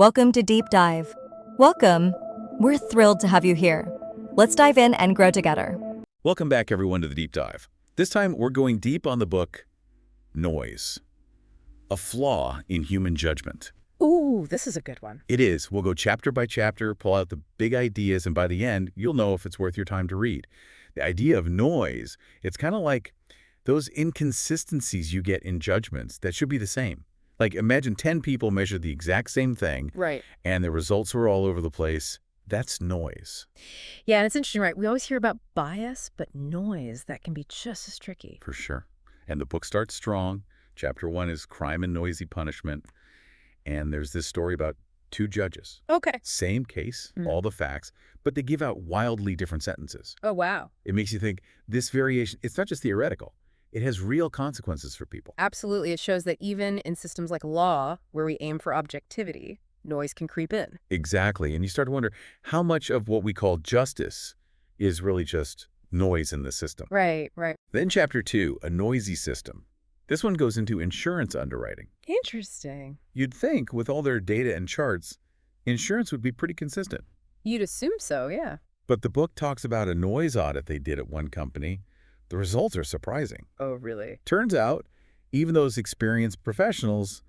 Welcome to Deep Dive. Welcome. We're thrilled to have you here. Let's dive in and grow together. Welcome back, everyone, to the Deep Dive. This time, we're going deep on the book, Noise, a Flaw in Human Judgment. Ooh, this is a good one. It is. We'll go chapter by chapter, pull out the big ideas, and by the end, you'll know if it's worth your time to read. The idea of noise, it's kind of like those inconsistencies you get in judgments that should be the same. Like, imagine 10 people measured the exact same thing, Right. and the results were all over the place. That's noise. Yeah, and it's interesting, right? We always hear about bias, but noise, that can be just as tricky. For sure. And the book starts strong. Chapter 1 is Crime and Noisy Punishment. And there's this story about two judges. Okay. Same case, all the facts, but they give out wildly different sentences. Oh, wow. It makes you think this variation, it's not just theoretical. It has real consequences for people. Absolutely. It shows that even in systems like law, where we aim for objectivity, noise can creep in. Exactly. And you start to wonder how much of what we call justice is really just noise in the system. Right, right. Then chapter 2, a noisy system. This one goes into insurance underwriting. Interesting. You'd think with all their data and charts, insurance would be pretty consistent. You'd assume so, yeah. But the book talks about a noise audit they did at one company. The results are surprising. Oh, really? Turns out, even those experienced professionals,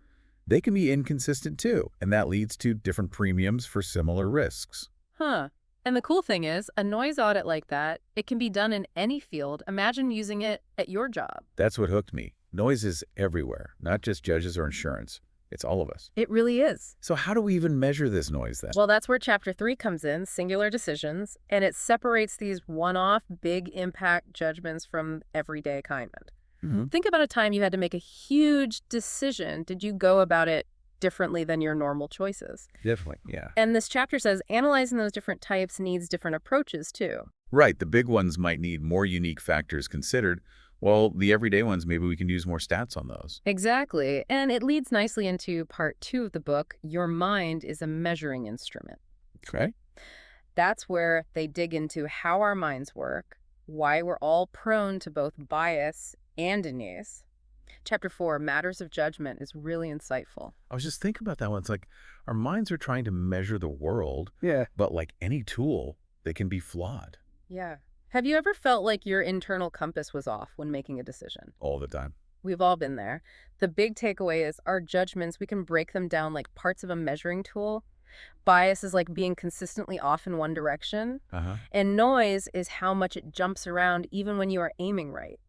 they can be inconsistent too, and that leads to different premiums for similar risks. Huh. And the cool thing is, a noise audit like that, it can be done in any field. Imagine using it at your job. That's what hooked me. Noise is everywhere, not just judges or insurance. It's all of us. It really is. So how do we even measure this noise then? Well, that's where chapter 3 comes in, singular decisions, and it separates these one-off, big impact judgments from everyday kind. Think about a time you had to make a huge decision. Did you go about it differently than your normal choices? Definitely, yeah. And this chapter says analyzing those different types needs different approaches, too. Right, the big ones might need more unique factors considered, while the everyday ones, maybe we can use more stats on those. Exactly. And it leads nicely into part 2 of the book, Your Mind is a Measuring Instrument. Okay. That's where they dig into how our minds work, why we're all prone to both bias and denies. Chapter 4, Matters of Judgment, is really insightful. I was just thinking about that one. It's like our minds are trying to measure the world, Yeah. but like any tool, they can be flawed. Yeah. Have you ever felt like your internal compass was off when making a decision? All the time. We've all been there. The big takeaway is our judgments, we can break them down like parts of a measuring tool. Bias is like being consistently off in one direction. And noise is how much it jumps around even when you are aiming right.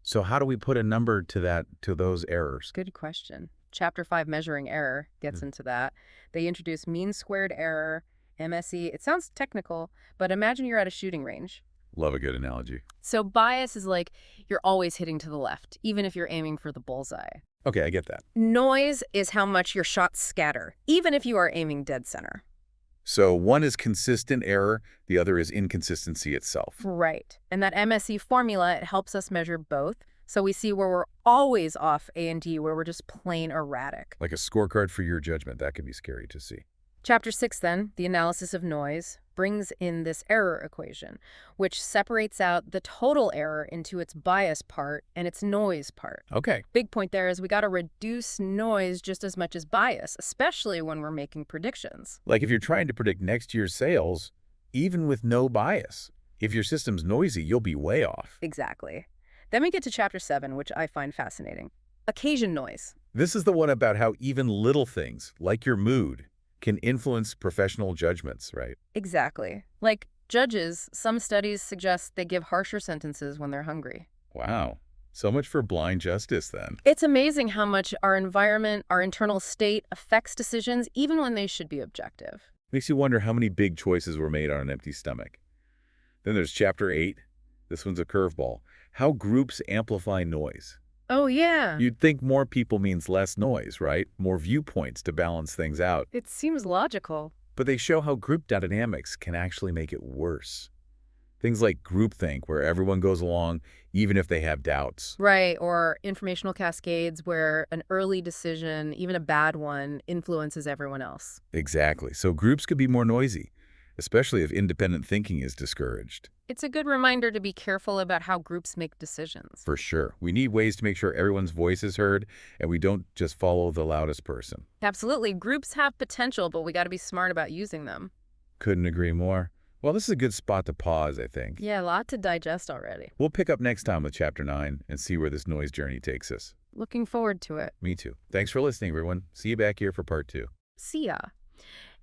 So how do we put a number to those errors? Good question. Chapter 5, Measuring Error, gets into that. They introduce mean squared error, MSE. It sounds technical, but imagine you're at a shooting range. Love a good analogy. So bias is like you're always hitting to the left, even if you're aiming for the bullseye. Okay, I get that. Noise is how much your shots scatter, even if you are aiming dead center. So one is consistent error, the other is inconsistency itself. Right. And that MSE formula, it helps us measure both. So we see where we're always off A and D, where we're just plain erratic. Like a scorecard for your judgment. That can be scary to see. Chapter 6, then, the analysis of noise, brings in this error equation, which separates out the total error into its bias part and its noise part. Okay. Big point there is we got to reduce noise just as much as bias, especially when we're making predictions. Like if you're trying to predict next year's sales, even with no bias, if your system's noisy, you'll be way off. Exactly. Then we get to chapter 7, which I find fascinating. Occasion noise. This is the one about how even little things, like your mood, can influence professional judgments, right? Exactly. Like judges, some studies suggest they give harsher sentences when they're hungry. Wow. So much for blind justice then. It's amazing how much our environment, our internal state affects decisions even when they should be objective. Makes you wonder how many big choices were made on an empty stomach. Then there's chapter 8. This one's a curveball. How groups amplify noise. Oh, yeah. You'd think more people means less noise, right? More viewpoints to balance things out. It seems logical. But they show how group dynamics can actually make it worse. Things like groupthink, where everyone goes along even if they have doubts. Right, or informational cascades where an early decision, even a bad one, influences everyone else. Exactly. So groups could be more noisy. especially if independent thinking is discouraged. It's a good reminder to be careful about how groups make decisions. For sure. We need ways to make sure everyone's voice is heard, and we don't just follow the loudest person. Absolutely. Groups have potential, but we got to be smart about using them. Couldn't agree more. Well, this is a good spot to pause, I think. Yeah, a lot to digest already. We'll pick up next time with Chapter 9 and see where this noise journey takes us. Looking forward to it. Me too. Thanks for listening, everyone. See you back here for Part 2. See ya.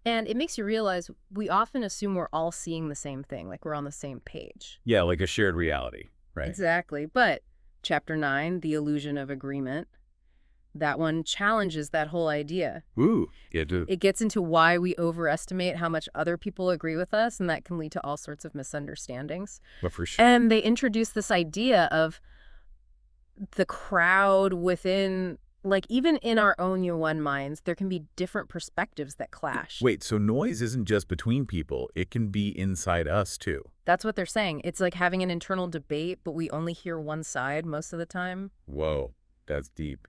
And it makes you realize we often assume we're all seeing the same thing, like we're on the same page. Yeah, like a shared reality, right? Exactly. But Chapter 9, The Illusion of Agreement, that one challenges that whole idea. Ooh. It gets into why we overestimate how much other people agree with us, and that can lead to all sorts of misunderstandings. But for sure. And they introduce this idea of the crowd within, like even in our own one minds, there can be different perspectives that clash. Wait, so noise isn't just between people. It can be inside us, too. That's what they're saying. It's like having an internal debate, but we only hear one side most of the time. Whoa, that's deep.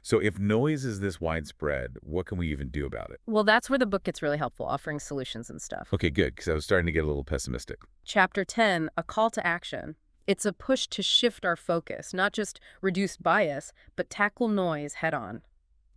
So if noise is this widespread, what can we even do about it? Well, that's where the book gets really helpful, offering solutions and stuff. Okay, good, because I was starting to get a little pessimistic. Chapter 10, A Call to Action. It's a push to shift our focus, not just reduce bias, but tackle noise head on.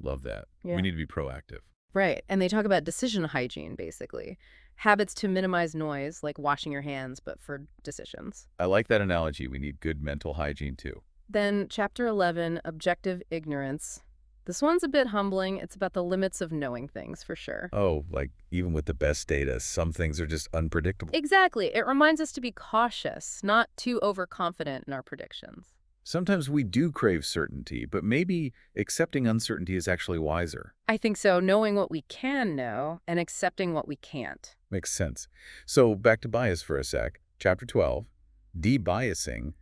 Love that. Yeah. We need to be proactive. Right. And they talk about decision hygiene, basically. Habits to minimize noise, like washing your hands, but for decisions. I like that analogy. We need good mental hygiene, too. Then Chapter 11, Objective Ignorance. This one's a bit humbling. It's about the limits of knowing things, for sure. Oh, like even with the best data, some things are just unpredictable. Exactly. It reminds us to be cautious, not too overconfident in our predictions. Sometimes we do crave certainty, but maybe accepting uncertainty is actually wiser. I think so. Knowing what we can know and accepting what we can't. Makes sense. So back to bias for a sec. Chapter 12, debiasing,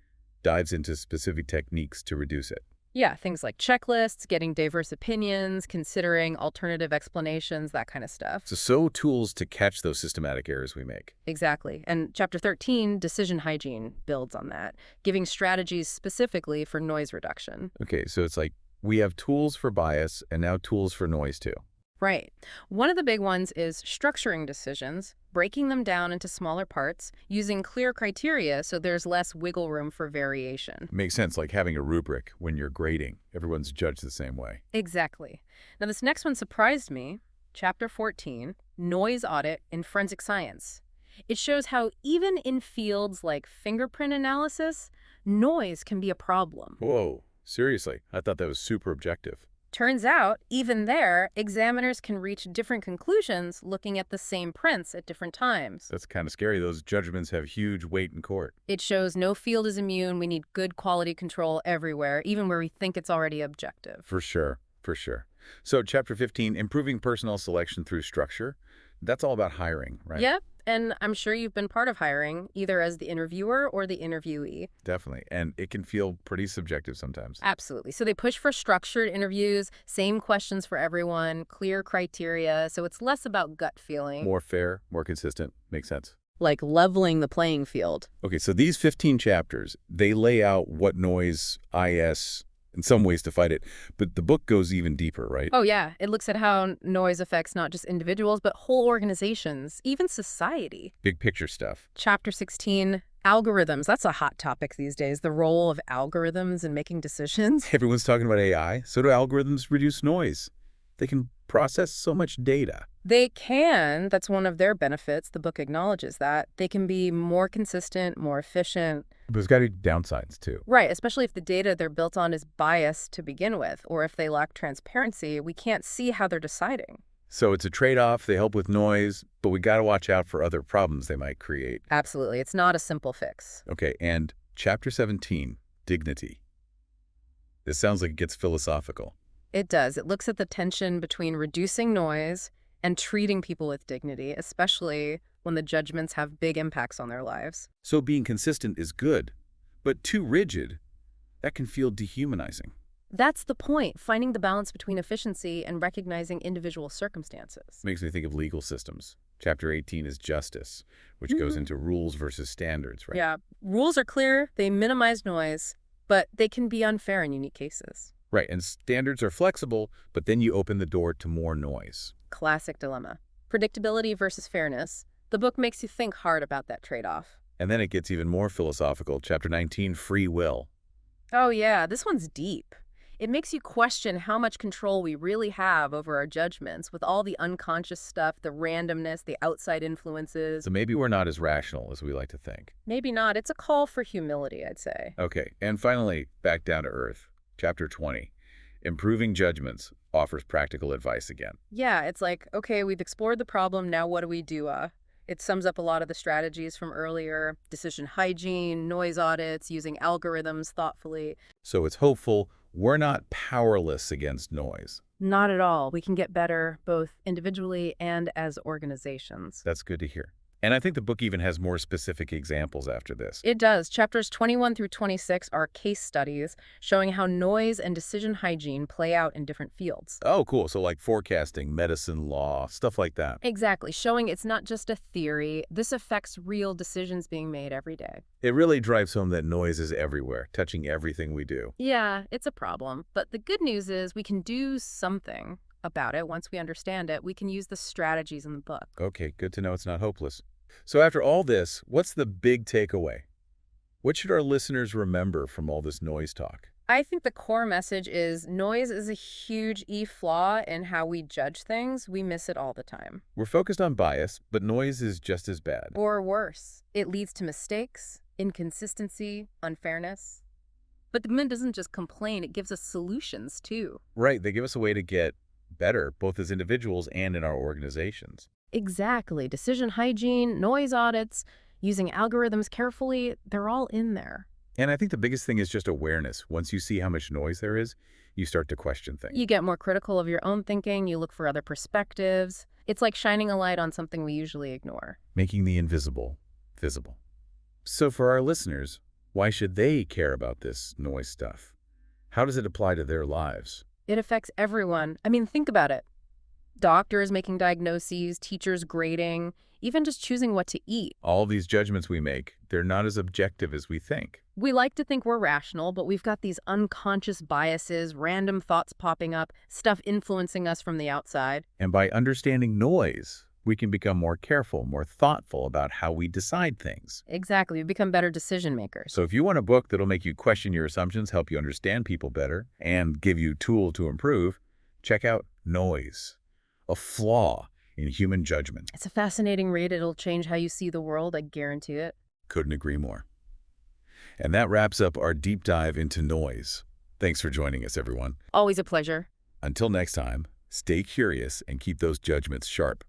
dives into specific techniques to reduce it. Yeah, things like checklists, getting diverse opinions, considering alternative explanations, that kind of stuff. So tools to catch those systematic errors we make. Exactly. And Chapter 13, Decision Hygiene, builds on that, giving strategies specifically for noise reduction. Okay, so it's like we have tools for bias and now tools for noise too. Right. One of the big ones is structuring decisions, breaking them down into smaller parts, using clear criteria so there's less wiggle room for variation. Makes sense, like having a rubric when you're grading. Everyone's judged the same way. Exactly. Now, this next one surprised me. Chapter 14, Noise Audit in Forensic Science. It shows how even in fields like fingerprint analysis, noise can be a problem. Whoa, seriously? I thought that was super objective. Turns out, even there, examiners can reach different conclusions looking at the same prints at different times. That's kind of scary. Those judgments have huge weight in court. It shows no field is immune. We need good quality control everywhere, even where we think it's already objective. For sure, for sure. So Chapter 15, improving personnel selection through structure. That's all about hiring, right? Yep, and I'm sure you've been part of hiring, either as the interviewer or the interviewee. Definitely, and it can feel pretty subjective sometimes. Absolutely. So they push for structured interviews, same questions for everyone, clear criteria, so it's less about gut feeling. More fair, more consistent. Makes sense. Like leveling the playing field. Okay, so these 15 chapters, they lay out what noise IS in some ways to fight it, but the book goes even deeper, right? Oh, yeah. It looks at how noise affects not just individuals, but whole organizations, even society. Big picture stuff. Chapter 16, algorithms. That's a hot topic these days, the role of algorithms in making decisions. Everyone's talking about AI. So do algorithms reduce noise? They can process so much data. They can. That's one of their benefits. The book acknowledges that. They can be more consistent, more efficient. But there's got to be downsides, too. Right, especially if the data they're built on is biased to begin with, or if they lack transparency, we can't see how they're deciding. So it's a trade-off. They help with noise, but we got to watch out for other problems they might create. Absolutely. It's not a simple fix. Okay, and Chapter 17, dignity. This sounds like it gets philosophical. It does. It looks at the tension between reducing noise and treating people with dignity, especially when the judgments have big impacts on their lives. So being consistent is good, but too rigid, that can feel dehumanizing. That's the point, finding the balance between efficiency and recognizing individual circumstances. Makes me think of legal systems. Chapter 18 is justice, which goes into rules versus standards, right? Yeah, rules are clear, they minimize noise, but they can be unfair in unique cases. Right, and standards are flexible, but then you open the door to more noise. Classic dilemma. Predictability versus fairness. The book makes you think hard about that trade-off. And then it gets even more philosophical. Chapter 19, Free Will. Oh yeah, this one's deep. It makes you question how much control we really have over our judgments with all the unconscious stuff, the randomness, the outside influences. So maybe we're not as rational as we like to think. Maybe not. It's a call for humility, I'd say. Okay, and finally, back down to earth. Chapter 20, Improving Judgments, offers practical advice again. Yeah, it's like, okay, we've explored the problem, now what do we do? It sums up a lot of the strategies from earlier: decision hygiene, noise audits, using algorithms thoughtfully. So it's hopeful we're not powerless against noise. Not at all. We can get better, both individually and as organizations. That's good to hear. And I think the book even has more specific examples after this. It does. Chapters 21 through 26 are case studies showing how noise and decision hygiene play out in different fields. Oh, cool. So like forecasting, medicine, law, stuff like that. Exactly, showing it's not just a theory. This affects real decisions being made every day. It really drives home that noise is everywhere, touching everything we do. Yeah, it's a problem. But the good news is we can do something about it. Once we understand it, we can use the strategies in the book. Okay, good to know it's not hopeless. So after all this, what's the big takeaway? What should our listeners remember from all this noise talk? I think the core message is noise is a huge flaw in how we judge things. We miss it all the time. We're focused on bias, but noise is just as bad. Or worse, it leads to mistakes, inconsistency, unfairness. But the movement doesn't just complain, it gives us solutions too. Right, they give us a way to get better, both as individuals and in our organizations. Exactly. Decision hygiene, noise audits, using algorithms carefully, they're all in there. And I think the biggest thing is just awareness. Once you see how much noise there is, you start to question things. You get more critical of your own thinking, you look for other perspectives. It's like shining a light on something we usually ignore. Making the invisible visible. So for our listeners, why should they care about this noise stuff? How does it apply to their lives? It affects everyone. I mean, think about it. Doctors making diagnoses, teachers grading, even just choosing what to eat. All these judgments we make, they're not as objective as we think. We like to think we're rational, but we've got these unconscious biases, random thoughts popping up, stuff influencing us from the outside. And by understanding noise, we can become more careful, more thoughtful about how we decide things. Exactly. We become better decision makers. So if you want a book that'll make you question your assumptions, help you understand people better, and give you tools to improve, check out Noise, a Flaw in Human Judgment. It's a fascinating read. It'll change how you see the world. I guarantee it. Couldn't agree more. And that wraps up our deep dive into noise. Thanks for joining us, everyone. Always a pleasure. Until next time, stay curious and keep those judgments sharp.